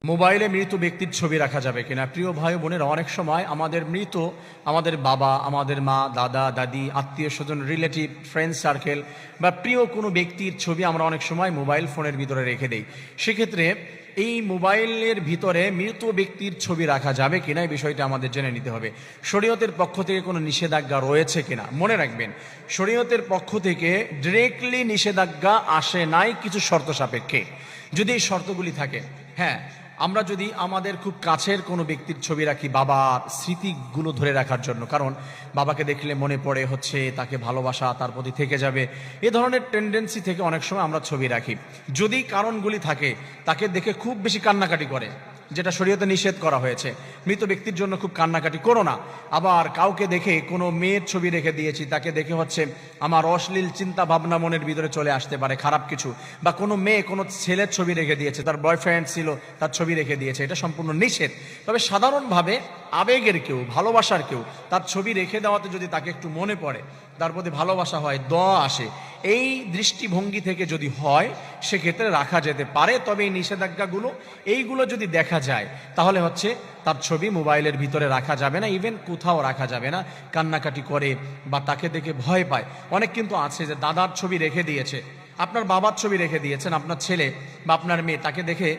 মোবাইলে মৃত ব্যক্তির ছবি রাখা যাবে কিনা? প্রিয় ভাই বোনেরা, অনেক সময় আমাদের বাবা, আমাদের মা, দাদা, দাদি, আত্মীয় স্বজন, রিলেটিভ, ফ্রেন্ড সার্কেল বা প্রিয় কোনো ব্যক্তির ছবি আমরা অনেক সময় মোবাইল ফোনের ভিতরে রেখে দেই। সেক্ষেত্রে এই মোবাইলের ভিতরে মৃত ব্যক্তির ছবি রাখা যাবে কিনা, এই বিষয়টা আমাদের জেনে নিতে হবে। শরীয়তের পক্ষ থেকে কোনো নিষেধাজ্ঞা রয়েছে কিনা? মনে রাখবেন, শরীয়তের পক্ষ থেকে ডিরেক্টলি নিষেধাজ্ঞা আসে নাই, কিছু শর্ত সাপেক্ষে। যদি এই শর্তগুলি থাকে, হ্যাঁ, আমরা যদি আমাদের খুব কাছের কোনো ব্যক্তির ছবি রাখি বাবার স্মৃতিগুলো ধরে রাখার জন্য, কারণ বাবাকে দেখলে মনে পড়ে হচ্ছে তাকে ভালোবাসা তার প্রতি থেকে যাবে, এ ধরনের টেন্ডেন্সি থেকে অনেক সময় আমরা ছবি রাখি। যদি কারণগুলি থাকে, তাকে দেখে খুব বেশি কান্নাকাটি করে, যেটা শরীয়তে নিষেধ করা হয়েছে, মৃত ব্যক্তির জন্য খুব কান্নাকাটি করো না। আবার কাউকে দেখে কোনো মেয়ের ছবি রেখে দিয়েছি, তাকে দেখে হচ্ছে আমার অশ্লীল চিন্তা ভাবনা মনের ভিতরে চলে আসতে পারে, খারাপ কিছু, বা কোনো মেয়ে কোনো ছেলের ছবি রেখে দিয়েছে, তার বয়ফ্রেন্ড ছিল তার ছবি রেখে দিয়েছে, এটা সম্পূর্ণ নিষেধ। তবে সাধারণভাবে আবেগের কেউ, ভালোবাসার কেউ তার ছবি রেখে দেওয়াতে যদি তাকে একটু মনে পড়ে, তার প্রতি ভালোবাসা হয়, দয়া আসে, এই দৃষ্টিভঙ্গি থেকে যদি হয়, সেক্ষেত্রে রাখা যেতে পারে। তবে এই নিষেধাজ্ঞাগুলো এইগুলো যদি দেখা যায়, তাহলে হচ্ছে তার ছবি মোবাইলের ভিতরে রাখা যাবে না, ইভেন কোথাও রাখা যাবে না। কান্নাকাটি করে বা তাকে দেখে ভয় পায়। অনেক কিন্তু আছে যে দাদার ছবি রেখে দিয়েছে, আপনার বাবার ছবি রেখে দিয়েছেন, আপনার ছেলে বা আপনার মেয়ে তাকে দেখে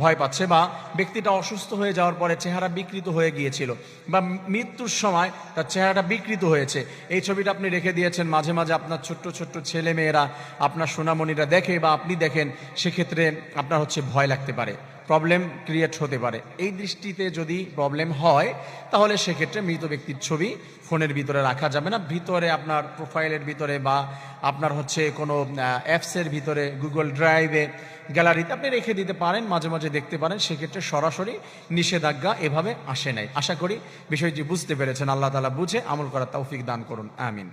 ভয় পাচ্ছে, বা ব্যক্তিটা অসুস্থ হয়ে যাওয়ার পরে চেহারা বিকৃত হয়ে গিয়েছিল, বা মৃত্যুর সময় তার চেহারাটা বিকৃত হয়েছে, এই ছবিটা আপনি রেখে দিয়েছেন। মাঝে মাঝে আপনার ছোট্ট ছোট্ট ছেলে মেয়েরা, আপনার সোনামণিরা দেখে বা আপনি দেখেন, সেক্ষেত্রে আপনার হচ্ছে ভয় লাগতে পারে, প্রবলেম ক্রিয়েট হতে পারে। এই দৃষ্টিতে যদি প্রবলেম হয়, তাহলে সেক্ষেত্রে মৃত ব্যক্তির ছবি ফোনের ভিতরে রাখা যাবে না। ভিতরে আপনার প্রোফাইলের ভিতরে বা আপনার হচ্ছে কোনো অ্যাপসের ভিতরে, গুগল ড্রাইভে, গ্যালারিতে আপনি রেখে দিতে পারেন, মাঝে মাঝে দেখতে পারেন। সেক্ষেত্রে সরাসরি নিষেধাজ্ঞা এভাবে আসে নাই। আশা করি বিষয়টি বুঝতে পেরেছেন। আল্লাহ তাআলা বুঝে আমল করার তৌফিক দান করুন, আমিন।